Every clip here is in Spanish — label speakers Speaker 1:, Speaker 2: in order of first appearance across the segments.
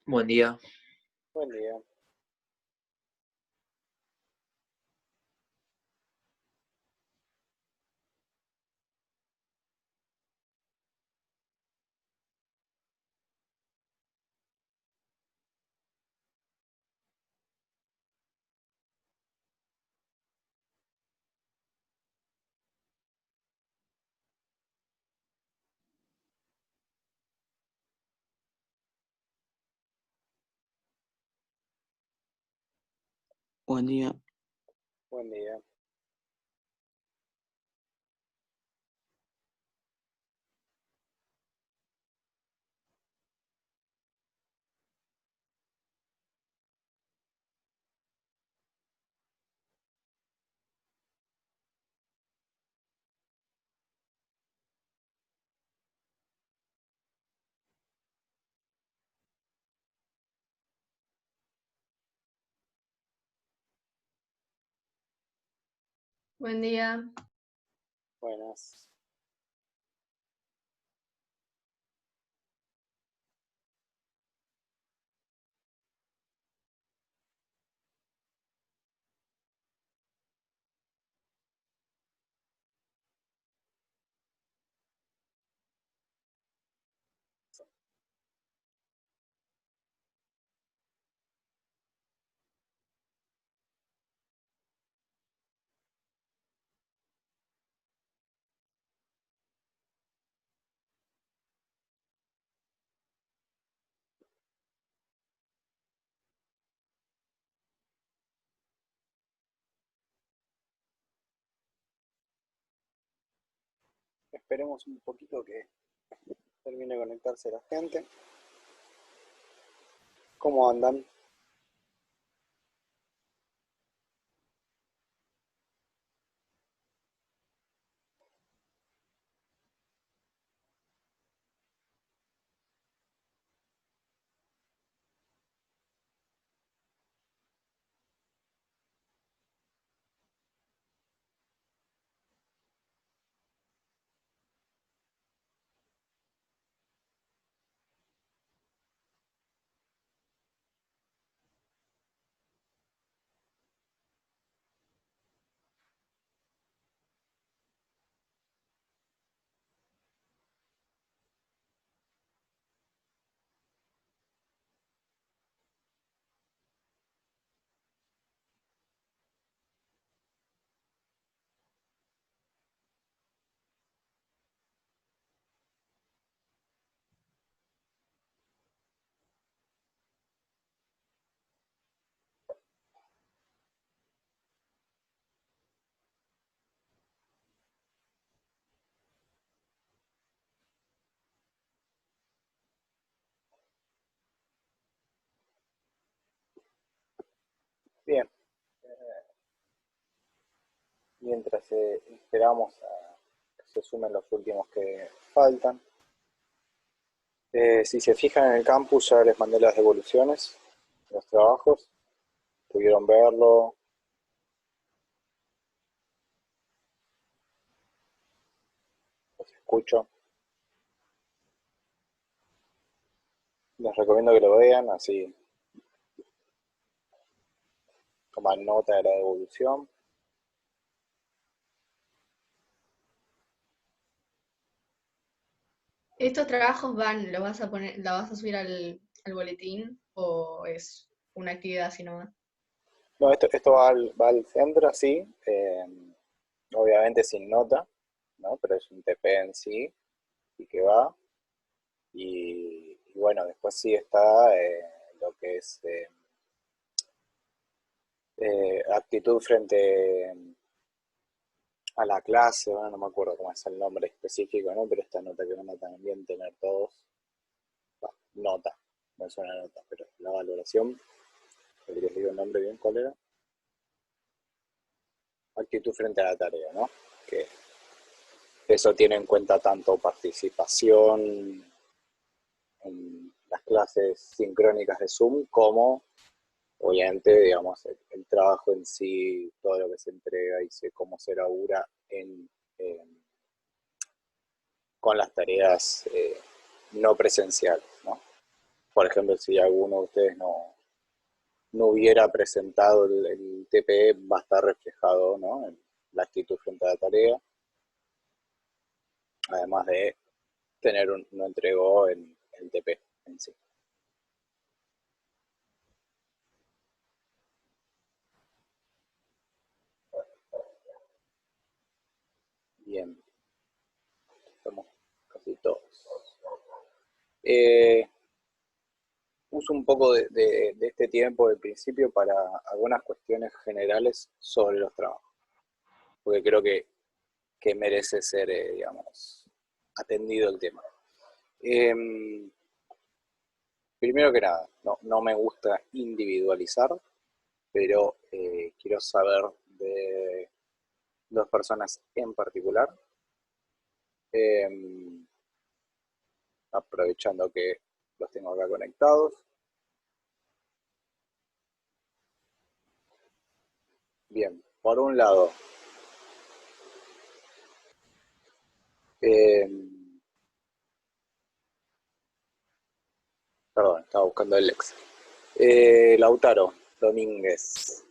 Speaker 1: Buen día.
Speaker 2: Buen día.
Speaker 1: Buen día.
Speaker 2: Buen día.
Speaker 3: Buen día.
Speaker 2: Buenas. Esperemos un poquito que termine de conectarse la gente. ¿Cómo andan? Bien. Mientras esperamos a que se sumen los últimos que faltan. Si se fijan en el campus, ya les mandé las devoluciones, los trabajos. Pudieron verlo. Los escucho. Les recomiendo que lo vean, así toman nota de la devolución.
Speaker 3: ¿Estos trabajos los vas a poner, la vas a subir al boletín o es una actividad así nomás?
Speaker 2: No, esto va al centro, sí. Obviamente sin nota, ¿no? Pero es un TP en sí y que va. Y bueno, después sí está lo que es actitud frente a la clase, bueno, no me acuerdo cómo es el nombre específico, ¿no? Pero esta nota que van a también tener todos, nota, no es una nota, pero la valoración, el que les digo el nombre bien, ¿cuál era? Actitud frente a la tarea, ¿no? Que eso tiene en cuenta tanto participación en las clases sincrónicas de Zoom como obviamente, digamos, el trabajo en sí, todo lo que se entrega y cómo se labura con las tareas no presenciales, ¿no? Por ejemplo, si alguno de ustedes no hubiera presentado el TPE, va a estar reflejado, ¿no?, en la actitud frente a la tarea, además de tener no entregó en el TP en sí. Bien, estamos casi todos. Uso un poco de este tiempo del principio para algunas cuestiones generales sobre los trabajos, porque creo que merece ser, digamos, atendido el tema. Primero que nada, no me gusta individualizar, pero quiero saber de dos personas en particular, aprovechando que los tengo acá conectados. Bien, por un lado, perdón, estaba buscando el Excel. Lautaro Domínguez.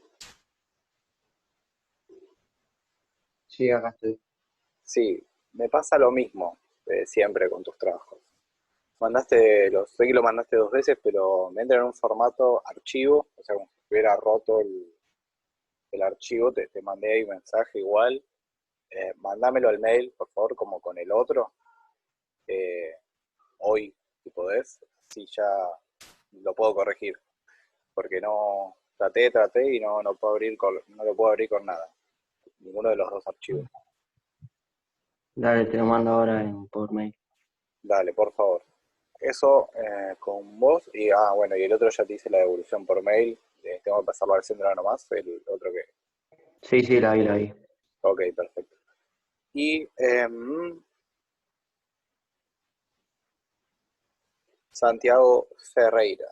Speaker 1: Sí, acá estoy.
Speaker 2: Sí, me pasa lo mismo siempre con tus trabajos. Sé que lo mandaste 2 veces, pero me entra en un formato archivo, o sea, como si hubiera roto el archivo, te mandé ahí un mensaje igual. Mándamelo al mail, por favor, como con el otro, hoy, si podés, así ya lo puedo corregir, porque traté y no lo puedo abrir con nada, ninguno de los dos archivos.
Speaker 1: Dale, te lo mando ahora por mail.
Speaker 2: Dale, por favor. Eso con vos, y bueno, y el otro ya te hice la devolución por mail, tengo que pasarlo al centro nomás, el otro que...
Speaker 1: Sí, la vi.
Speaker 2: Ok, perfecto. Y Santiago Ferreira.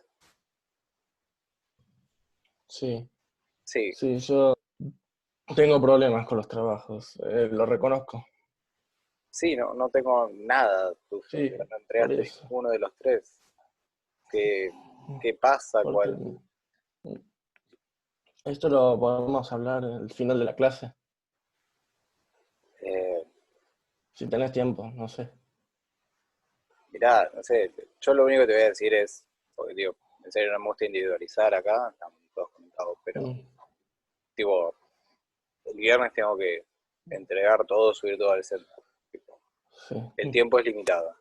Speaker 4: Sí,
Speaker 2: Sí,
Speaker 4: sí, yo tengo problemas con los trabajos, lo reconozco.
Speaker 2: sí, no tengo nada tuyo,
Speaker 4: Sí,
Speaker 2: no
Speaker 4: por
Speaker 2: entregaste
Speaker 4: eso.
Speaker 2: ninguno de los tres. ¿Qué pasa?
Speaker 4: Porque esto lo podemos hablar al final de la clase,
Speaker 2: Eh,
Speaker 4: si tenés tiempo, no sé.
Speaker 2: Mirá, no sé, yo lo único que te voy a decir es, porque digo, en serio no me gusta individualizar acá, estamos todos conectados, pero
Speaker 4: Mm,
Speaker 2: tipo, el viernes tengo que entregar todo, subir todo al centro. Tipo,
Speaker 4: sí.
Speaker 2: el tiempo es limitado.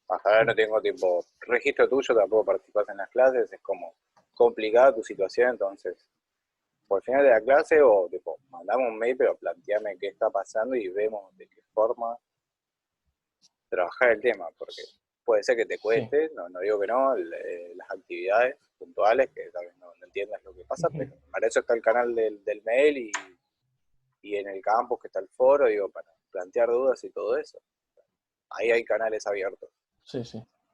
Speaker 2: Hasta ahora no tengo tiempo. Registro tuyo, tampoco participas en las clases, es como complicada tu situación, entonces, por el final de la clase o tipo, mandame un mail, pero planteame qué está pasando y vemos de qué forma trabajar el tema, porque puede ser que te
Speaker 4: Sí.
Speaker 2: cueste, no digo que no, las actividades puntuales, que tal vez no entiendas lo que pasa, pero para eso está el canal del mail y en el campus que está el foro, digo, para plantear dudas y todo eso. Ahí hay canales abiertos.
Speaker 4: Sí.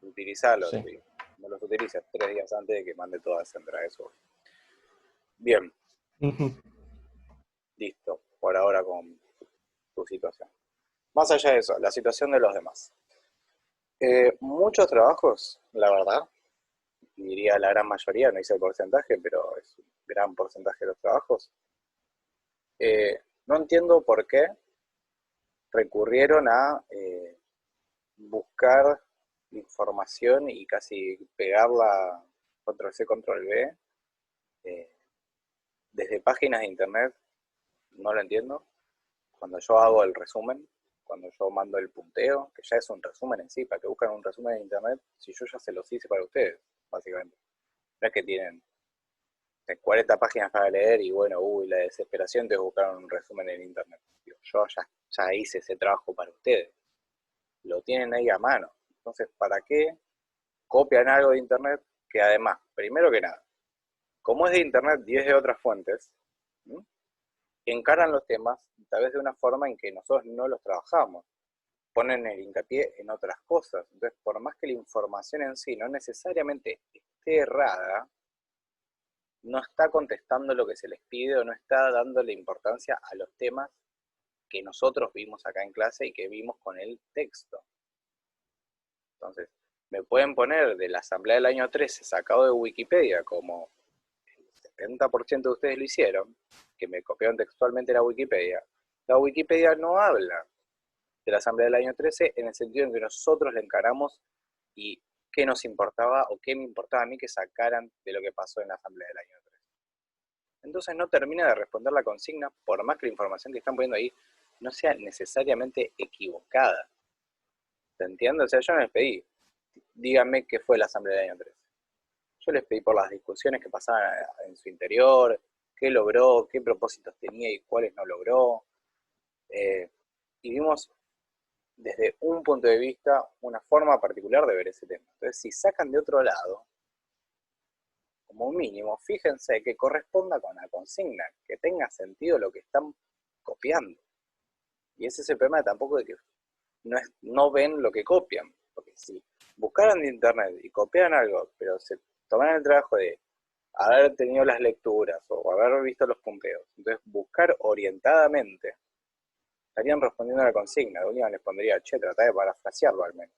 Speaker 2: Utilizalos,
Speaker 4: Sí.
Speaker 2: y no los utilices 3 días antes de que mande toda esa entrada eso. Bien, listo, por ahora con tu situación. Más allá de eso, la situación de los demás. Muchos trabajos, la verdad, diría la gran mayoría, no hice el porcentaje, pero es un gran porcentaje de los trabajos. No entiendo por qué recurrieron a buscar información y casi pegarla control C, control V, desde páginas de internet. No lo entiendo. Cuando yo hago el resumen, cuando yo mando el punteo, que ya es un resumen en sí, para que buscan un resumen en internet, si yo ya se los hice para ustedes, básicamente. No es que tienen 40 páginas para leer y bueno, la desesperación de buscar un resumen en internet. Digo, yo ya hice ese trabajo para ustedes. Lo tienen ahí a mano. Entonces, ¿para qué copian algo de internet que además, primero que nada, como es de internet y es de otras fuentes, ¿sí?, encaran los temas tal vez de una forma en que nosotros no los trabajamos, ponen el hincapié en otras cosas. Entonces, por más que la información en sí no necesariamente esté errada, no está contestando lo que se les pide o no está dándole importancia a los temas que nosotros vimos acá en clase y que vimos con el texto. Entonces, me pueden poner de la asamblea del año 13 sacado de Wikipedia, como el 70% de ustedes lo hicieron, que me copiaron textualmente la Wikipedia no habla de la asamblea del año 13 en el sentido en que nosotros la encaramos y qué nos importaba o qué me importaba a mí que sacaran de lo que pasó en la asamblea del año 13. Entonces no termina de responder la consigna, por más que la información que están poniendo ahí no sea necesariamente equivocada. ¿Se entiende? O sea, yo no les pedí, díganme qué fue la asamblea del año 13. Yo les pedí por las discusiones que pasaban en su interior, qué logró, qué propósitos tenía y cuáles no logró. Y vimos desde un punto de vista una forma particular de ver ese tema. Entonces, si sacan de otro lado, como mínimo, fíjense que corresponda con la consigna, que tenga sentido lo que están copiando. Y ese es el problema tampoco de que no ven lo que copian. Porque si buscaran de internet y copiaran algo, pero se tomaran el trabajo de haber tenido las lecturas o haber visto los punteos, entonces buscar orientadamente, estarían respondiendo a la consigna. De última les pondría, che, tratá de parafrasearlo al menos.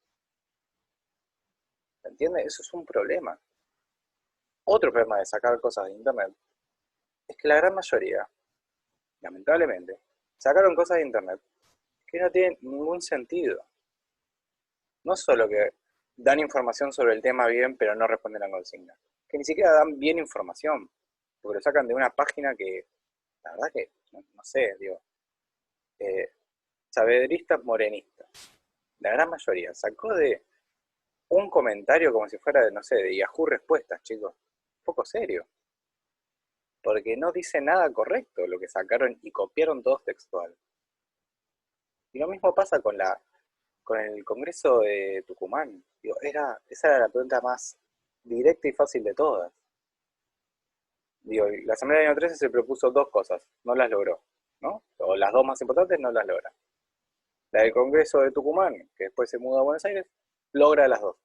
Speaker 2: ¿Se entiende? Eso es un problema. Otro problema de sacar cosas de internet es que la gran mayoría, lamentablemente, sacaron cosas de internet que no tienen ningún sentido. No solo que dan información sobre el tema bien, pero no responden a la consigna. Que ni siquiera dan bien información, porque lo sacan de una página que, la verdad que, no sé, digo, sabedoristas morenistas. La gran mayoría sacó de un comentario como si fuera, no sé, de Yahoo Respuestas, chicos. Un poco serio. Porque no dice nada correcto lo que sacaron y copiaron todos textual. Y lo mismo pasa con el Congreso de Tucumán. Digo, esa era la pregunta más directa y fácil de todas. Digo, la Asamblea del año 13 se propuso dos cosas, no las logró, ¿no? O las dos más importantes no las logra. La del Congreso de Tucumán, que después se muda a Buenos Aires, logra las dos.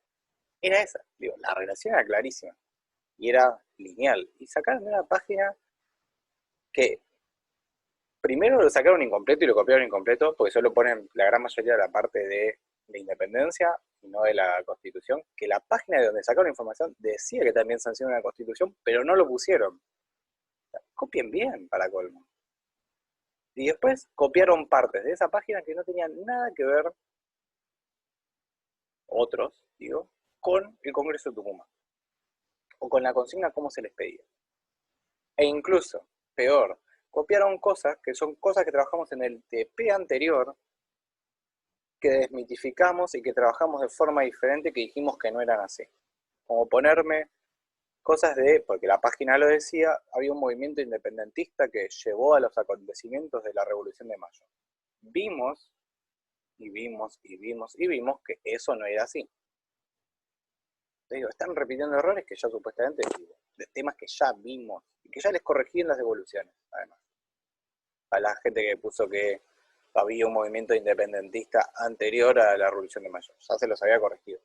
Speaker 2: Era esa, digo, la relación era clarísima. Y era lineal. Y sacaron de una página que primero lo sacaron incompleto y lo copiaron incompleto, porque solo ponen la gran mayoría de la parte de la independencia y no de la Constitución, que la página de donde sacaron la información decía que también sanciona la Constitución, pero no lo pusieron. O sea, copien bien, para colmo. Y después copiaron partes de esa página que no tenían nada que ver, otros, digo, con el Congreso de Tucumán. O con la consigna como se les pedía. E incluso, peor, copiaron cosas que son cosas que trabajamos en el TP anterior, que desmitificamos y que trabajamos de forma diferente, que dijimos que no eran así. Como ponerme cosas porque la página lo decía, había un movimiento independentista que llevó a los acontecimientos de la Revolución de Mayo. Vimos que eso no era así. Digo, están repitiendo errores que ya supuestamente, de temas que ya vimos y que ya les corregí en las devoluciones, además. A la gente que puso que había un movimiento independentista anterior a la Revolución de Mayo, ya se los había corregido.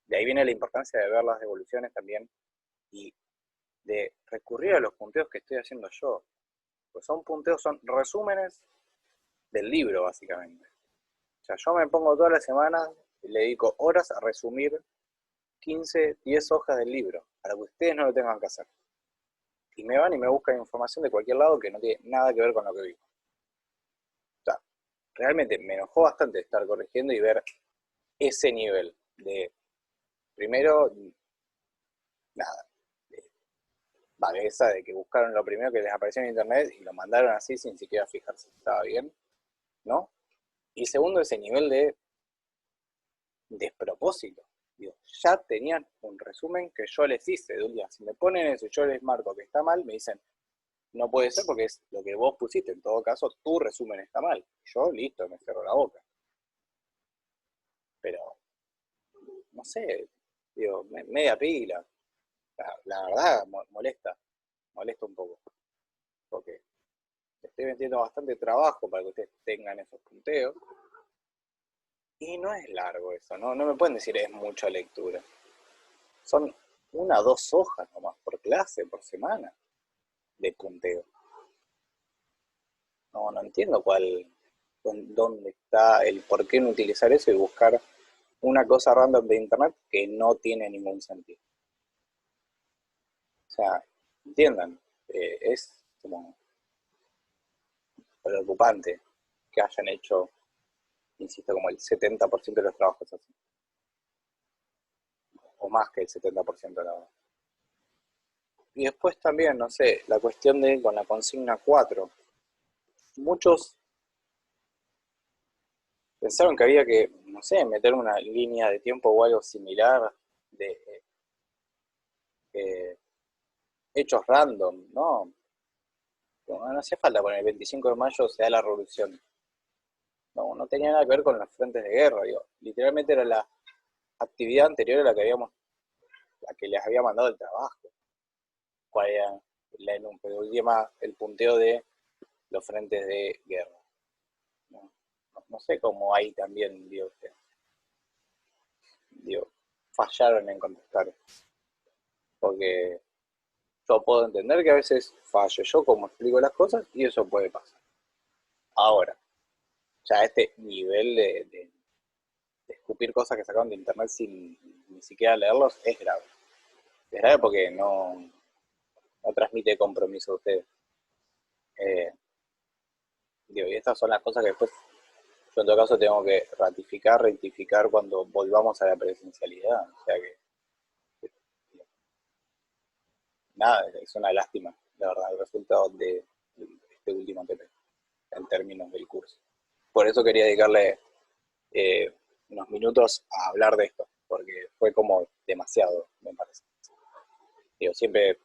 Speaker 2: De ahí viene la importancia de ver las devoluciones también y de recurrir a los punteos que estoy haciendo yo. Pues son resúmenes del libro, básicamente. O sea, yo me pongo todas las semanas y le dedico horas a resumir 15, 10 hojas del libro, para que ustedes no lo tengan que hacer. Y me van y me buscan información de cualquier lado que no tiene nada que ver con lo que vivo. O sea, realmente me enojó bastante estar corrigiendo y ver ese nivel de, primero, nada, de vagueza, de que buscaron lo primero que les apareció en internet y lo mandaron así sin siquiera fijarse si estaba bien, ¿no? Y segundo, ese nivel de despropósito. Digo, ya tenían un resumen que yo les hice de un día. Si me ponen eso y yo les marco que está mal, me dicen, no puede ser porque es lo que vos pusiste. En todo caso, tu resumen está mal. Yo, listo, me cierro la boca. Pero, no sé, digo, media pila. La verdad, molesta un poco. Porque estoy metiendo bastante trabajo para que ustedes tengan esos punteos. Y no es largo eso, no me pueden decir es mucha lectura. Son 1 o 2 hojas nomás por clase, por semana, de punteo. No entiendo dónde está el por qué no utilizar eso y buscar una cosa random de internet que no tiene ningún sentido. O sea, entiendan, es como preocupante que hayan hecho, insisto, como el 70% de los trabajos así. O más que el 70% de la verdad. Y después también, no sé, la cuestión de con la consigna 4. Muchos pensaron que había que, no sé, meter una línea de tiempo o algo similar de hechos random, ¿no? No hacía falta poner el 25 de mayo se da la revolución. No, no tenía nada que ver con los frentes de guerra, digo. Literalmente era la actividad anterior a la que les había mandado el trabajo. ¿Cuál era el punteo de los frentes de guerra? No sé cómo ahí también, digo, fallaron en contestar. Porque yo puedo entender que a veces fallo yo como explico las cosas y eso puede pasar. Ahora, ya este nivel de escupir cosas que sacaron de internet sin ni siquiera leerlos es grave. Es grave porque no transmite compromiso a ustedes. Y estas son las cosas que después yo en todo caso tengo que ratificar, rectificar cuando volvamos a la presencialidad. O sea que nada, es una lástima, la verdad, el resultado de este último TP en términos del curso. Por eso quería dedicarle unos minutos a hablar de esto, porque fue como demasiado, me parece. Siempre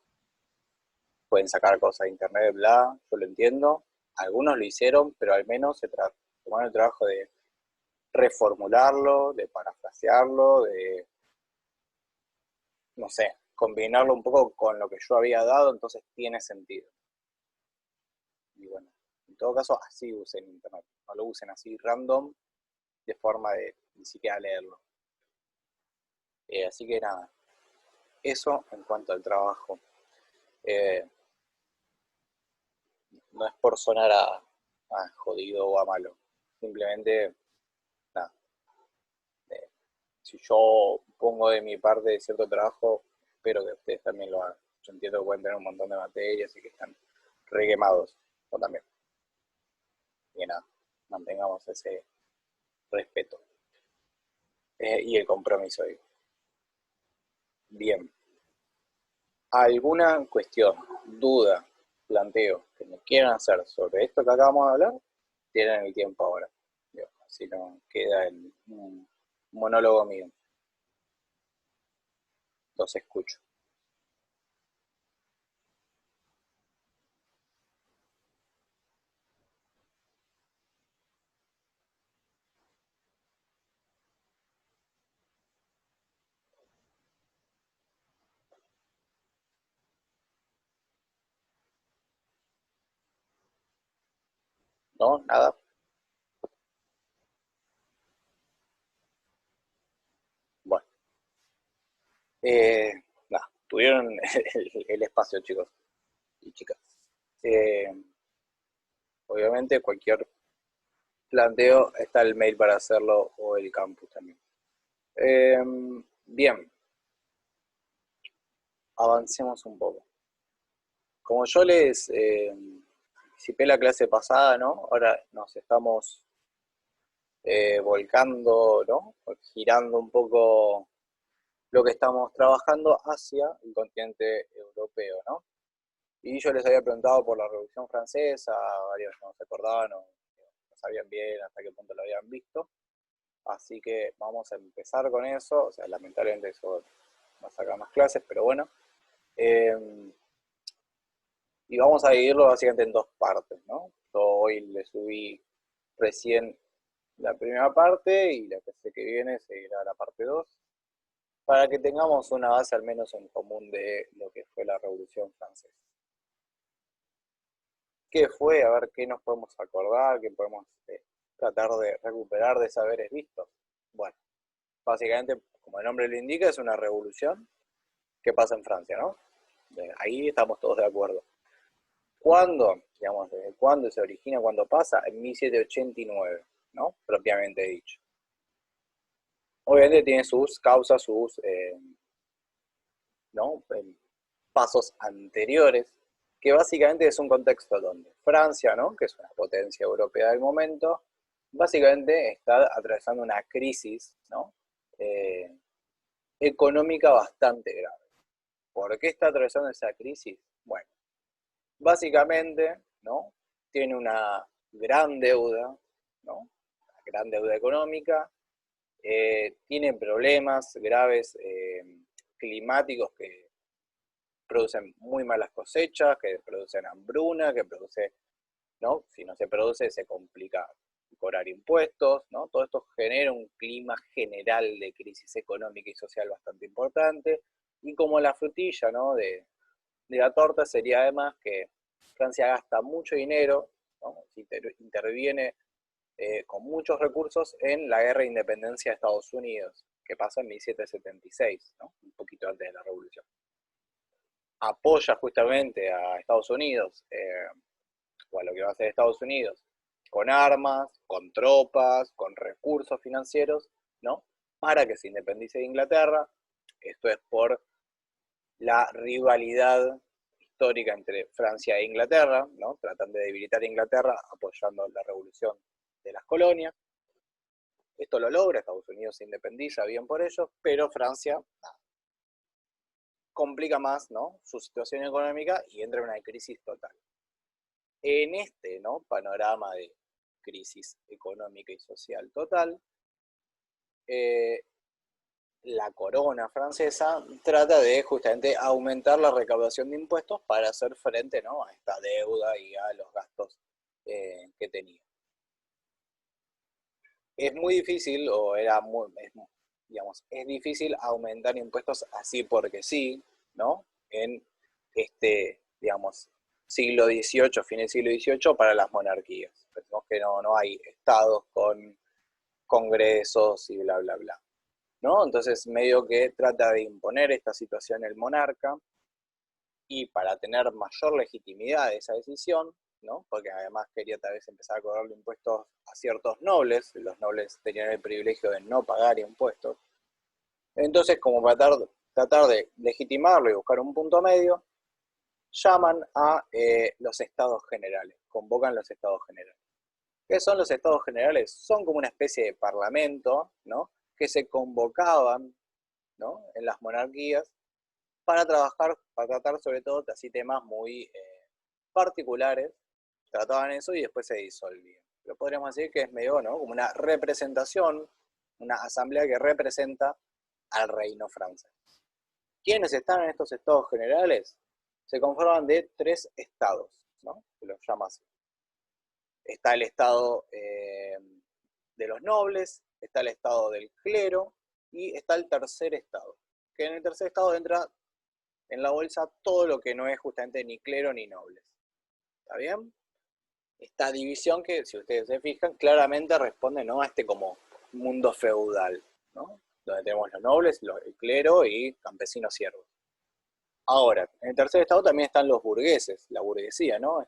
Speaker 2: pueden sacar cosas de internet, bla, yo lo entiendo. Algunos lo hicieron, pero al menos se tomaron el trabajo de reformularlo, de parafrasearlo, de, no sé, combinarlo un poco con lo que yo había dado, entonces tiene sentido. Y bueno, en todo caso, así usen internet, no lo usen así random, de forma de ni siquiera leerlo. Así que nada, eso en cuanto al trabajo. No es por sonar a jodido o a malo, simplemente, nada, si yo pongo de mi parte cierto trabajo, espero que ustedes también lo hagan. Yo entiendo que pueden tener un montón de materias y que están re quemados, yo también. Y nada, mantengamos ese respeto y el compromiso, digo. Bien. ¿Alguna cuestión, duda, planteo que me quieran hacer sobre esto que acabamos de hablar? Tienen el tiempo ahora. Así no queda el monólogo mío. Los escucho. ¿No? ¿Nada? Bueno. Nada, tuvieron el espacio, chicos y chicas. Obviamente cualquier planteo está el mail para hacerlo o el campus también. Bien, avancemos un poco. Como yo les anticipé la clase pasada, ¿no? Ahora nos estamos volcando, ¿no? Girando un poco lo que estamos trabajando hacia el continente europeo, ¿no? Y yo les había preguntado por la Revolución Francesa, varios no se acordaban o no sabían bien hasta qué punto lo habían visto. Así que vamos a empezar con eso. O sea, lamentablemente eso va a sacar más clases, pero bueno. Y vamos a dividirlo básicamente en dos partes, ¿no? Yo hoy le subí recién la primera parte y la clase que viene seguirá la parte 2, para que tengamos una base al menos en común de lo que fue la Revolución Francesa. ¿Qué fue? A ver qué nos podemos acordar, qué podemos tratar de recuperar de saberes vistos. Bueno, básicamente, como el nombre lo indica, es una revolución que pasa en Francia, ¿no? Ahí estamos todos de acuerdo. ¿Cuándo? Digamos, ¿desde cuándo se origina? ¿Cuándo pasa? En 1789, ¿no? Propiamente dicho. obviamente tiene sus causas, sus ¿no? Pasos anteriores, que básicamente es un contexto donde Francia, ¿no? Que es una potencia europea del momento, básicamente está atravesando una crisis, ¿no? Económica bastante grave. ¿Por qué está atravesando esa crisis? Bueno, básicamente, ¿no? Tiene una gran deuda, ¿no? Una gran deuda económica, tiene problemas graves climáticos que producen muy malas cosechas, que producen hambruna, que produce, ¿no? Si no se produce, se complica cobrar impuestos, ¿no? Todo esto genera un clima general de crisis económica y social bastante importante, y como la frutilla, ¿no? de la torta sería además que Francia gasta mucho dinero, ¿no? Interviene con muchos recursos en la guerra de independencia de Estados Unidos, que pasa en 1776, ¿no? Un poquito antes de la Revolución. Apoya justamente a Estados Unidos, o a lo que va a hacer Estados Unidos, con armas, con tropas, con recursos financieros, ¿no? Para que se independice de Inglaterra. Esto es por la rivalidad histórica entre Francia e Inglaterra, ¿no? Tratan de debilitar a Inglaterra apoyando la revolución de las colonias. Esto lo logra, Estados Unidos se independiza, bien por ellos, pero Francia complica más, ¿no? Su situación económica y entra en una crisis total. En este, ¿no? Panorama de crisis económica y social total, la corona francesa trata de justamente aumentar la recaudación de impuestos para hacer frente, ¿no? A esta deuda y a los gastos que tenía. Es muy difícil, o era muy, digamos, es difícil aumentar impuestos así porque sí, ¿no? En este, digamos, siglo XVIII, fin del siglo XVIII, para las monarquías. Pensemos que no hay estados con congresos y bla, bla, bla, ¿no? Entonces, medio que trata de imponer esta situación el monarca, y para tener mayor legitimidad de esa decisión, ¿no? Porque además quería tal vez empezar a cobrarle impuestos a ciertos nobles, los nobles tenían el privilegio de no pagar impuestos. Entonces, como para tratar de legitimarlo y buscar un punto medio, llaman a los estados generales, convocan los estados generales. ¿Qué son los estados generales? Son como una especie de parlamento, ¿no? Que se convocaban, ¿no? En las monarquías para tratar sobre todo así temas muy particulares, trataban eso y después se disolvían. Pero podríamos decir que es medio, ¿no? Como una representación, una asamblea que representa al reino francés. ¿Quiénes están en estos estados generales? Se conforman de 3 estados, ¿no? Se los llama así. Está el estado de los nobles, está el estado del clero y está el tercer estado. Que en el tercer estado entra en la bolsa todo lo que no es justamente ni clero ni nobles. ¿Está bien? Esta división que, si ustedes se fijan, claramente responde, ¿no? A este como mundo feudal, ¿no? Donde tenemos los nobles, el clero y campesinos siervos. Ahora, en el tercer estado también están los burgueses, la burguesía, ¿no?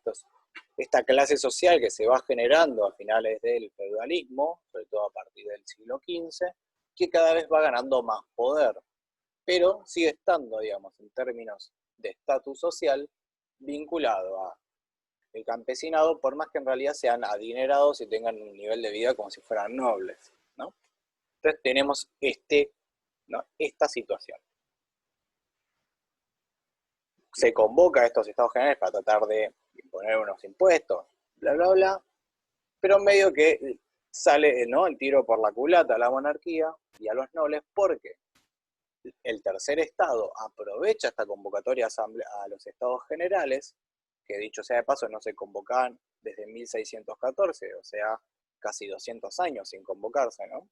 Speaker 2: Esta clase social que se va generando a finales del feudalismo, sobre todo a partir del siglo XV, que cada vez va ganando más poder, pero sigue estando, digamos, en términos de estatus social, vinculado a el campesinado, por más que en realidad sean adinerados y tengan un nivel de vida como si fueran nobles, ¿no? Entonces tenemos esta situación. Se convoca a estos estados generales para tratar de imponer unos impuestos, bla, bla, bla, pero medio que sale, ¿no? El tiro por la culata a la monarquía y a los nobles, porque el tercer estado aprovecha esta convocatoria a los estados generales, que dicho sea de paso no se convocaban desde 1614, o sea, casi 200 años sin convocarse, ¿no?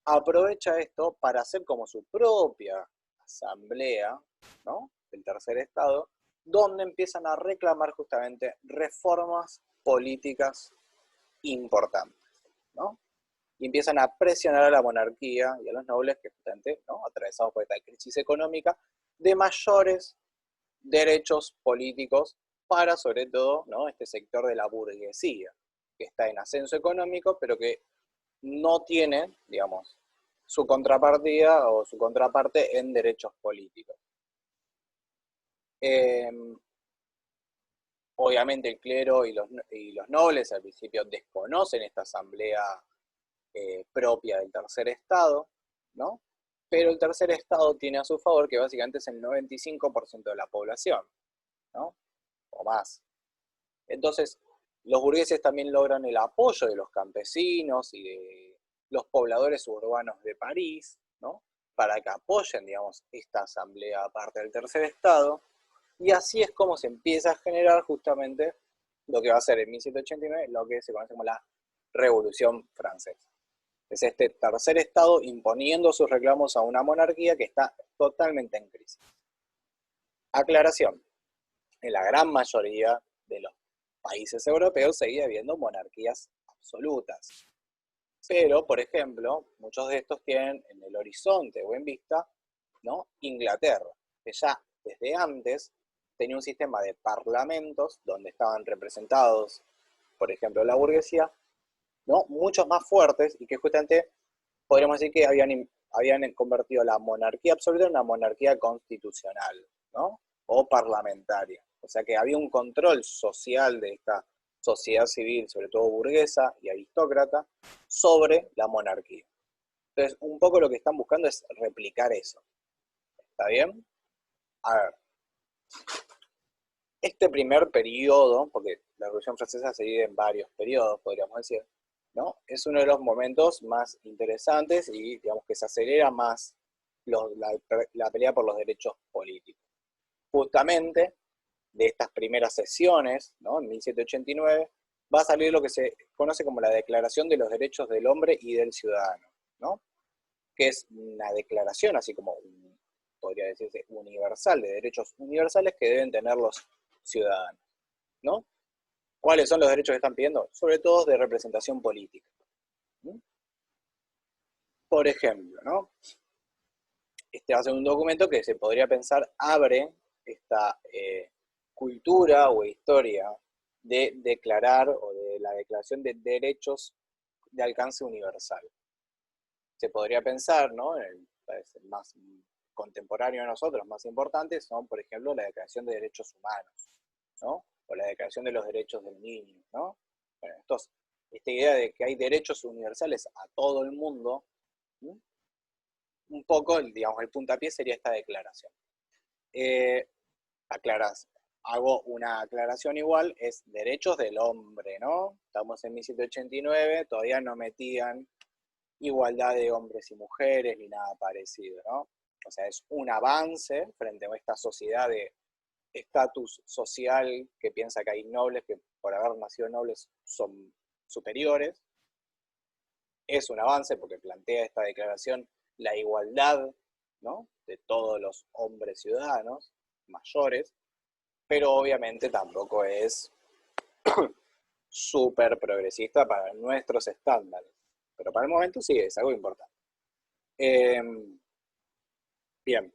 Speaker 2: Aprovecha esto para hacer como su propia asamblea, ¿no? Del tercer estado, donde empiezan a reclamar justamente reformas políticas importantes, ¿no? Y empiezan a presionar a la monarquía y a los nobles que justamente, ¿no? Atravesados por esta crisis económica, de mayores derechos políticos para, sobre todo, ¿no? Este sector de la burguesía, que está en ascenso económico, pero que no tiene, digamos, su contrapartida o su contraparte en derechos políticos. Obviamente el clero y los nobles al principio desconocen esta asamblea propia del tercer estado, ¿no? Pero el tercer estado tiene a su favor que básicamente es el 95% de la población, ¿no? O más. Entonces, los burgueses también logran el apoyo de los campesinos y de los pobladores urbanos de París, ¿no? Para que apoyen, digamos, esta asamblea aparte del tercer estado. Y así es como se empieza a generar justamente lo que va a ser en 1789 lo que se conoce como la Revolución Francesa. Es este tercer estado imponiendo sus reclamos a una monarquía que está totalmente en crisis. Aclaración, en la gran mayoría de los países europeos seguía habiendo monarquías absolutas. Pero, por ejemplo, muchos de estos tienen en el horizonte o en vista, ¿no? Inglaterra, que ya desde antes tenía un sistema de parlamentos donde estaban representados, por ejemplo, la burguesía, ¿no? Muchos más fuertes y que justamente podríamos decir que habían convertido la monarquía absoluta en una monarquía constitucional, ¿no? O parlamentaria. O sea que había un control social de esta sociedad civil, sobre todo burguesa y aristócrata, sobre la monarquía. Entonces, un poco lo que están buscando es replicar eso. ¿Está bien? A ver. Este primer periodo, porque la Revolución Francesa se divide en varios periodos, podríamos decir, ¿no? Es uno de los momentos más interesantes y, digamos, que se acelera más la pelea por los derechos políticos. Justamente, de estas primeras sesiones, ¿no? En 1789, va a salir lo que se conoce como la Declaración de los Derechos del Hombre y del Ciudadano, ¿no? Que es una declaración, así como, podría decirse, universal, de derechos universales que deben tener los ciudadanos, ¿no? ¿Cuáles son los derechos que están pidiendo? Sobre todo de representación política. ¿Sí? Por ejemplo, ¿no? Este va a ser un documento que se podría pensar abre esta cultura o historia de declarar o de la declaración de derechos de alcance universal. Se podría pensar, ¿no? El más contemporáneo de nosotros, más importantes, son, por ejemplo, la Declaración de Derechos Humanos, ¿no? O la Declaración de los Derechos del Niño, ¿no? Bueno, esta idea de que hay derechos universales a todo el mundo, ¿sí? Un poco, digamos, el puntapié sería esta declaración. Hago una aclaración igual, es derechos del hombre, ¿no? Estamos en 1789, todavía no metían igualdad de hombres y mujeres ni nada parecido, ¿no? O sea, es un avance frente a esta sociedad de estatus social que piensa que hay nobles que por haber nacido nobles son superiores. Es un avance porque plantea esta declaración la igualdad, ¿no? De todos los hombres ciudadanos mayores, pero obviamente tampoco es súper progresista para nuestros estándares. Pero para el momento sí es algo importante. Bien,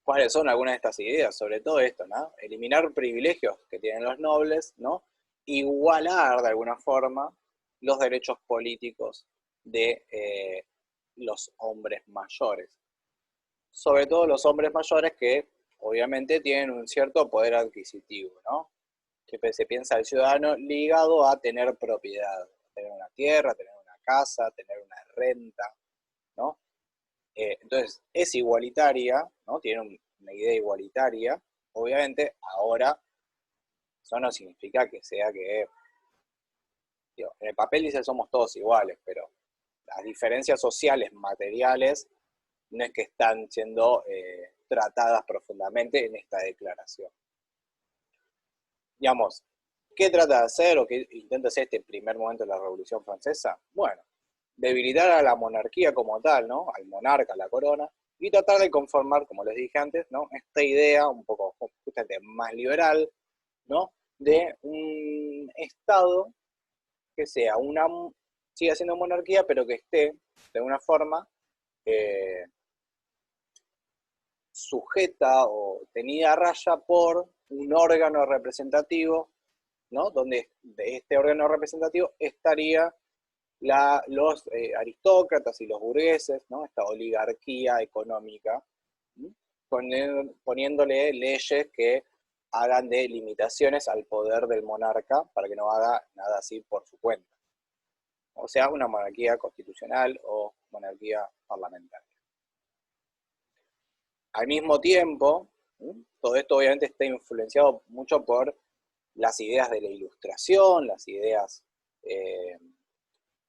Speaker 2: ¿cuáles son algunas de estas ideas? Sobre todo esto, ¿no? Eliminar privilegios que tienen los nobles, ¿no? Igualar de alguna forma los derechos políticos de los hombres mayores. Sobre todo los hombres mayores que obviamente tienen un cierto poder adquisitivo, ¿no? Que se piensa el ciudadano ligado a tener propiedad, tener una tierra, tener una casa, tener una renta, ¿no? Entonces, es igualitaria, ¿no? Tiene una idea igualitaria. Obviamente, ahora, eso no significa que sea que, digo, en el papel dice somos todos iguales, pero las diferencias sociales, materiales, no es que están siendo tratadas profundamente en esta declaración. Digamos, ¿qué trata de hacer o qué intenta hacer este primer momento de la Revolución Francesa? Bueno, debilitar a la monarquía como tal, ¿no? Al monarca, a la corona, y tratar de conformar, como les dije antes, ¿no? Esta idea un poco justamente más liberal, ¿no? De un Estado que sea siga siendo monarquía, pero que esté de alguna forma sujeta o tenida a raya por un órgano representativo, ¿no? Donde este órgano representativo estaría los aristócratas y los burgueses, ¿no? Esta oligarquía económica, poniéndole leyes que hagan de limitaciones al poder del monarca para que no haga nada así por su cuenta. O sea, una monarquía constitucional o monarquía parlamentaria. Al mismo tiempo, todo esto obviamente está influenciado mucho por las ideas de la Ilustración, las ideas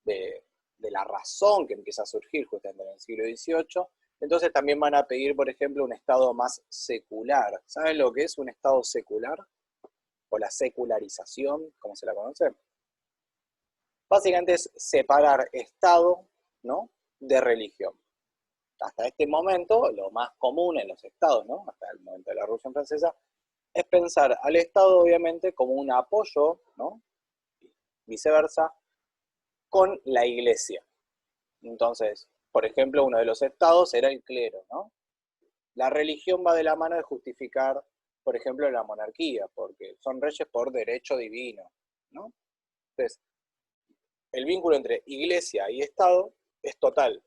Speaker 2: de la razón que empieza a surgir justamente en el siglo XVIII. Entonces también van a pedir, por ejemplo, un Estado más secular. ¿Saben lo que es un Estado secular? O la secularización, como se la conoce. Básicamente es separar Estado, ¿no?, de religión. Hasta este momento, lo más común en los estados, ¿no?, hasta el momento de la Revolución Francesa, es pensar al Estado, obviamente, como un apoyo, ¿no?, viceversa, con la Iglesia. Entonces, por ejemplo, uno de los estados era el clero, ¿no? La religión va de la mano de justificar, por ejemplo, la monarquía, porque son reyes por derecho divino, ¿no? Entonces, el vínculo entre Iglesia y Estado es total.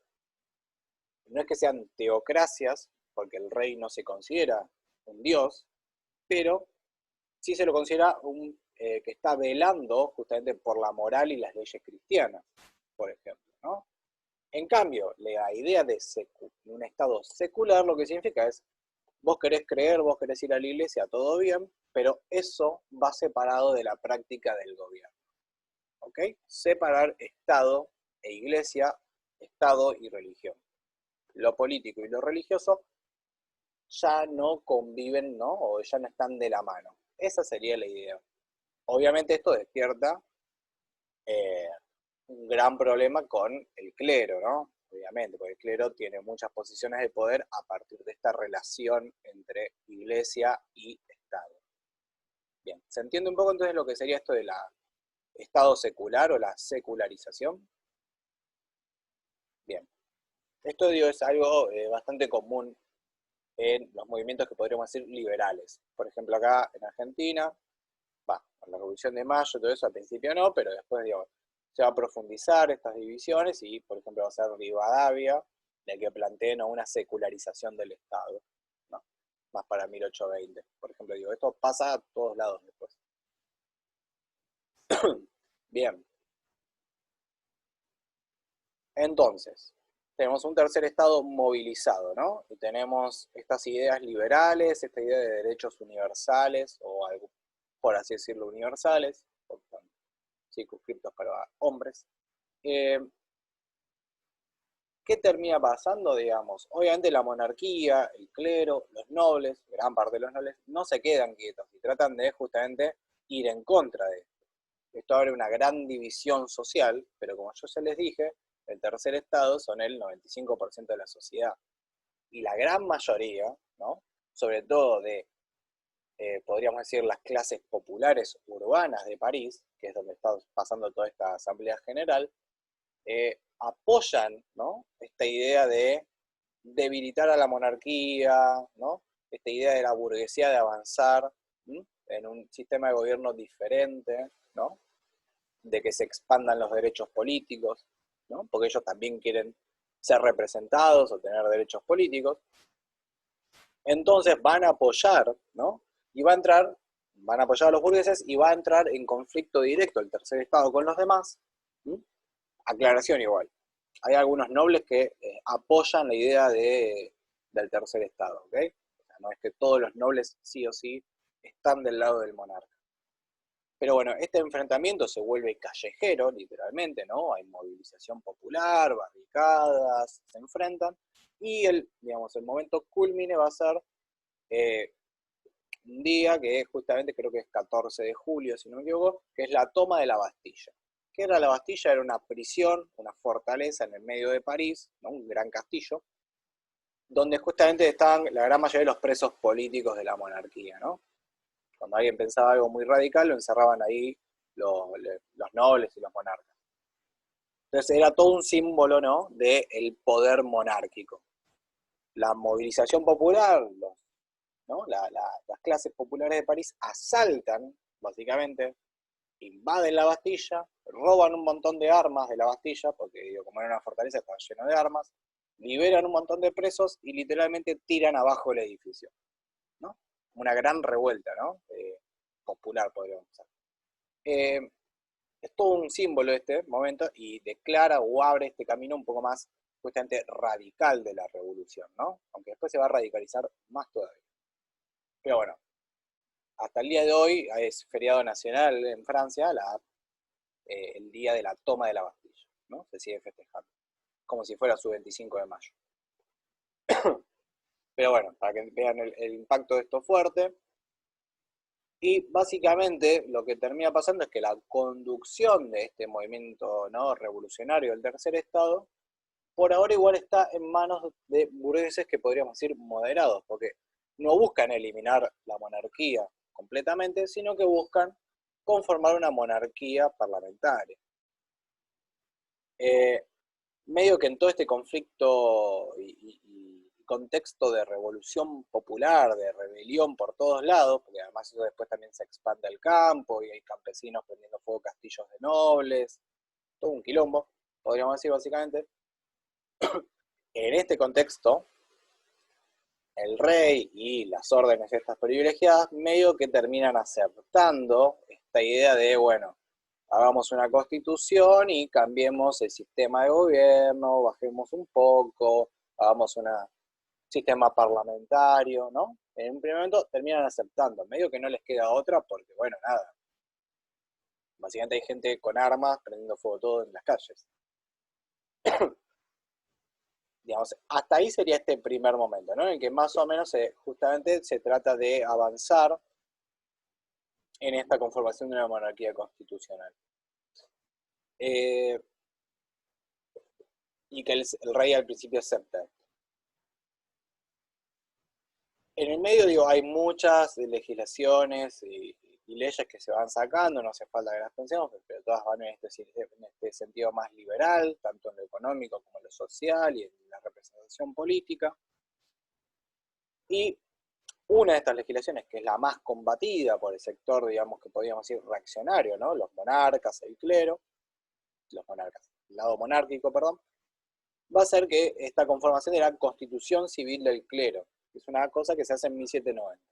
Speaker 2: No es que sean teocracias, porque el rey no se considera un dios, pero sí se lo considera que está velando justamente por la moral y las leyes cristianas, por ejemplo, ¿no? En cambio, la idea de un Estado secular lo que significa es, vos querés creer, vos querés ir a la iglesia, todo bien, pero eso va separado de la práctica del gobierno. ¿Ok? Separar Estado e iglesia, Estado y religión. Lo político y lo religioso ya no conviven, ¿no? O ya no están de la mano. Esa sería la idea. Obviamente esto despierta un gran problema con el clero, ¿no? Obviamente, porque el clero tiene muchas posiciones de poder a partir de esta relación entre iglesia y Estado. Bien, ¿se entiende un poco entonces lo que sería esto de la Estado secular o la secularización? Bien, esto digo, es algo bastante común en los movimientos que podríamos decir liberales. Por ejemplo, acá en Argentina, con la Revolución de Mayo, todo eso al principio no, pero después, digo, se va a profundizar estas divisiones y, por ejemplo, va a ser Rivadavia, la que plantea, ¿no?, una secularización del Estado, ¿no?, más para 1820. Por ejemplo, digo, esto pasa a todos lados después. Bien. Entonces, tenemos un tercer Estado movilizado, ¿no? Y tenemos estas ideas liberales, esta idea de derechos universales, o algo, por así decirlo, universales, circunscriptos para hombres. ¿Qué termina pasando, digamos? Obviamente la monarquía, el clero, los nobles, gran parte de los nobles, no se quedan quietos y tratan de justamente ir en contra de esto. Esto abre una gran división social, pero como yo ya les dije, el tercer Estado son el 95% de la sociedad. Y la gran mayoría, ¿no?, sobre todo de, podríamos decir, las clases populares urbanas de París, que es donde está pasando toda esta asamblea general, apoyan, ¿no?, esta idea de debilitar a la monarquía, ¿no?, esta idea de la burguesía de avanzar en un sistema de gobierno diferente, ¿no?, de que se expandan los derechos políticos, ¿no?, porque ellos también quieren ser representados o tener derechos políticos. Entonces van a apoyar, ¿no?, y van a apoyar a los burgueses y va a entrar en conflicto directo el tercer Estado con los demás. Aclaración igual, hay algunos nobles que apoyan la idea del tercer Estado, ¿ok? O sea, no es que todos los nobles sí o sí están del lado del monarca. Pero bueno, este enfrentamiento se vuelve callejero, literalmente, ¿no? Hay movilización popular, barricadas, se enfrentan, y el momento culmine va a ser un día que justamente creo que es 14 de julio, si no me equivoco, que es la toma de la Bastilla. ¿Qué era la Bastilla? Era una prisión, una fortaleza en el medio de París, ¿no?, un gran castillo, donde justamente estaban la gran mayoría de los presos políticos de la monarquía, ¿no? Cuando alguien pensaba algo muy radical, lo encerraban ahí los nobles y los monarcas. Entonces era todo un símbolo, ¿no?, del poder monárquico. La movilización popular, ¿no?, las clases populares de París asaltan, básicamente, invaden la Bastilla, roban un montón de armas de la Bastilla, porque digo, como era una fortaleza estaba lleno de armas, liberan un montón de presos y literalmente tiran abajo el edificio, ¿no? Una gran revuelta, ¿no? Popular, podríamos decir. Es todo un símbolo este momento y declara o abre este camino un poco más justamente radical de la revolución, ¿no? Aunque después se va a radicalizar más todavía. Pero bueno, hasta el día de hoy es feriado nacional en Francia, el día de la toma de la Bastilla, ¿no? Se sigue festejando, como si fuera su 25 de mayo. Pero bueno, para que vean el impacto de esto fuerte. Y básicamente lo que termina pasando es que la conducción de este movimiento, ¿no?, revolucionario del tercer estado, por ahora igual está en manos de burgueses que podríamos decir moderados, porque no buscan eliminar la monarquía completamente, sino que buscan conformar una monarquía parlamentaria. Medio que en todo este conflicto y contexto de revolución popular, de rebelión por todos lados, porque además eso después también se expande al campo y hay campesinos prendiendo fuego castillos de nobles, todo un quilombo, podríamos decir básicamente. En este contexto, el rey y las órdenes estas privilegiadas medio que terminan aceptando esta idea de, bueno, hagamos una constitución y cambiemos el sistema de gobierno, bajemos un poco, hagamos un sistema parlamentario, ¿no? En un primer momento terminan aceptando, medio que no les queda otra porque, bueno, nada. Básicamente hay gente con armas prendiendo fuego todo en las calles. Digamos, hasta ahí sería este primer momento, ¿no? En el que más o menos justamente se trata de avanzar en esta conformación de una monarquía constitucional. Y que el rey al principio acepta. En el medio, digo, hay muchas legislaciones y leyes que se van sacando, no hace falta que las pensemos, pero todas van en este sentido más liberal, tanto en lo económico como en lo social y en la representación política. Y una de estas legislaciones, que es la más combatida por el sector, digamos, que podríamos decir reaccionario, ¿no? Los monarcas, el clero, el lado monárquico, perdón, va a ser que esta conformación de la Constitución Civil del Clero, que es una cosa que se hace en 1790,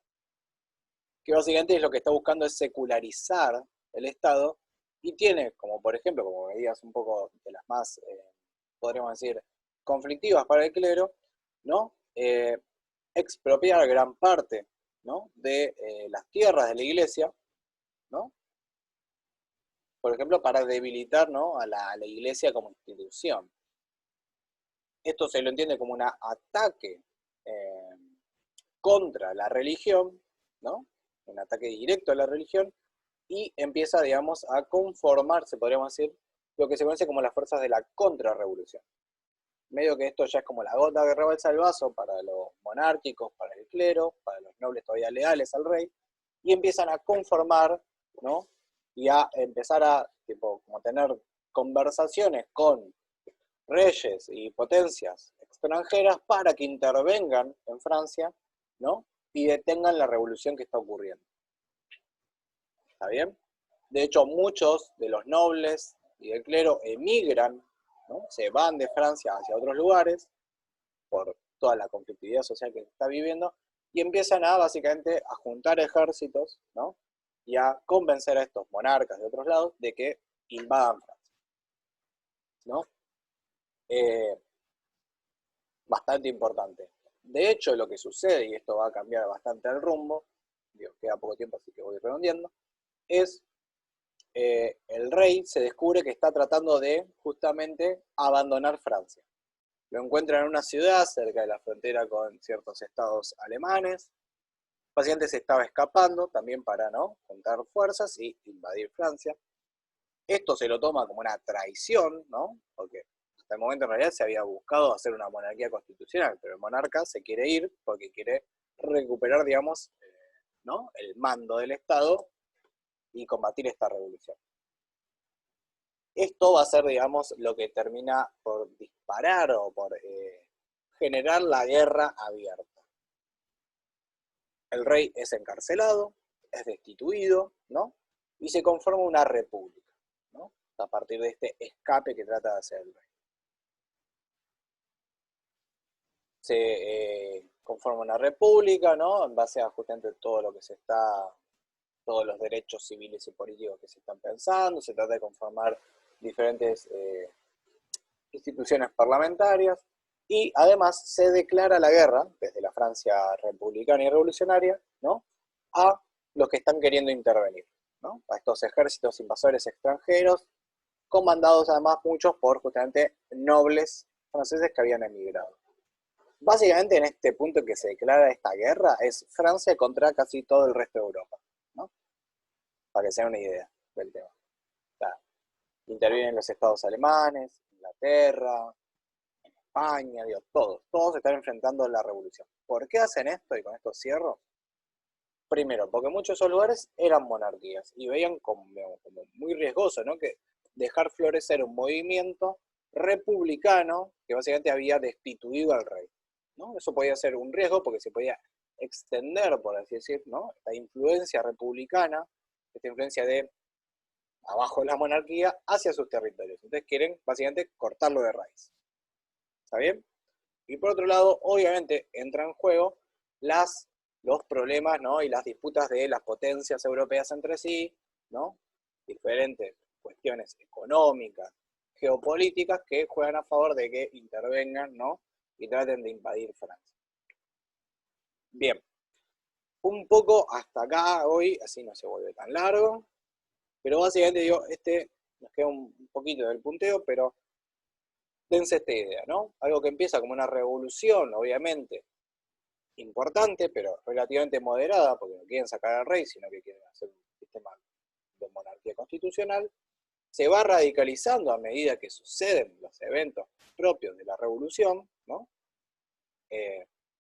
Speaker 2: que básicamente es lo que está buscando es secularizar el Estado y tiene, como por ejemplo, como medidas un poco de las más, podríamos decir, conflictivas para el clero, ¿no? Expropiar gran parte, ¿no?, de las tierras de la iglesia, ¿no?, por ejemplo, para debilitar, ¿no?, a la iglesia como institución. Esto se lo entiende como un ataque contra la religión, ¿no?, un ataque directo a la religión, y empieza, digamos, a conformarse, podríamos decir, lo que se conoce como las fuerzas de la contrarrevolución. Medio que esto ya es como la gota que rebalsa el vaso para los monárquicos, para el clero, para los nobles todavía leales al rey, y empiezan a conformar, ¿no?, y a empezar a, tipo, como tener conversaciones con reyes y potencias extranjeras para que intervengan en Francia, ¿no?, y detengan la revolución que está ocurriendo. ¿Está bien? De hecho, muchos de los nobles y del clero emigran, ¿no?, se van de Francia hacia otros lugares por toda la conflictividad social que se está viviendo y empiezan a básicamente a juntar ejércitos, ¿no?, y a convencer a estos monarcas de otros lados de que invadan Francia, ¿no? Bastante importante. De hecho, lo que sucede, y esto va a cambiar bastante el rumbo, digo, queda poco tiempo así que voy redondeando, es el rey se descubre que está tratando de justamente abandonar Francia. Lo encuentra en una ciudad cerca de la frontera con ciertos estados alemanes. Básicamente se estaba escapando también para, ¿no?, juntar fuerzas y invadir Francia. Esto se lo toma como una traición, ¿no?, porque hasta el momento en realidad se había buscado hacer una monarquía constitucional, pero el monarca se quiere ir porque quiere recuperar, digamos, ¿no?, el mando del Estado y combatir esta revolución. Esto va a ser, digamos, lo que termina por disparar o por generar la guerra abierta. El rey es encarcelado, es destituido, ¿no?, y se conforma una república, ¿no? a partir de este escape que trata de hacer el rey. Se conforma una república, ¿no? En base a justamente todo lo que se está, todos los derechos civiles y políticos que se están pensando, se trata de conformar diferentes instituciones parlamentarias, y además se declara la guerra, desde la Francia republicana y revolucionaria, ¿no?, a los que están queriendo intervenir, ¿no?, a estos ejércitos invasores extranjeros, comandados además muchos por justamente nobles franceses que habían emigrado. Básicamente en este punto en que se declara esta guerra es Francia contra casi todo el resto de Europa, ¿no?, para que se den una idea del tema. O sea, intervienen los estados alemanes, Inglaterra, España, Dios, todos se están enfrentando a la revolución. ¿Por qué hacen esto? Y con esto cierro. Primero, porque muchos de esos lugares eran monarquías y veían como muy riesgoso, ¿no?, que dejar florecer un movimiento republicano que básicamente había destituido al rey, ¿no? Eso podía ser un riesgo porque se podía extender, por así decir, ¿no?, esta influencia republicana, esta influencia de abajo de la monarquía hacia sus territorios. Entonces quieren básicamente cortarlo de raíz. ¿Está bien? Y por otro lado, obviamente, entran en juego los problemas, ¿no?, y las disputas de las potencias europeas entre sí, ¿no?, diferentes cuestiones económicas, geopolíticas, que juegan a favor de que intervengan, ¿no?, y traten de invadir Francia. Bien, un poco hasta acá hoy, así no se vuelve tan largo, pero básicamente digo, nos queda un poquito del punteo, pero dense esta idea, ¿no? Algo que empieza como una revolución, obviamente, importante, pero relativamente moderada, porque no quieren sacar al rey, sino que quieren hacer un sistema de monarquía constitucional, se va radicalizando a medida que suceden los eventos propios de la revolución, ¿no?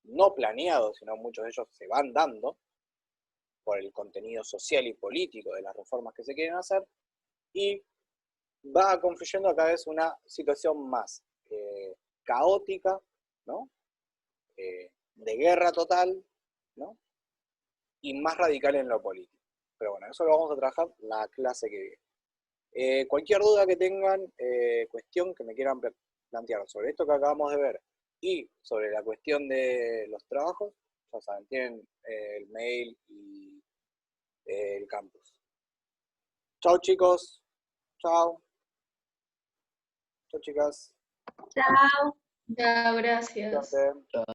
Speaker 2: No planeados, sino muchos de ellos se van dando por el contenido social y político de las reformas que se quieren hacer, y va confluyendo a cada vez una situación más caótica, ¿no?, de guerra total, ¿no?, y más radical en lo político. Pero bueno, eso lo vamos a trabajar la clase que viene. Cualquier duda que tengan, cuestión que me quieran plantear sobre esto que acabamos de ver y sobre la cuestión de los trabajos, ya saben, tienen el mail y el campus. Chao chicos, chao. Chao chicas.
Speaker 3: Chao, gracias.
Speaker 2: Suerte.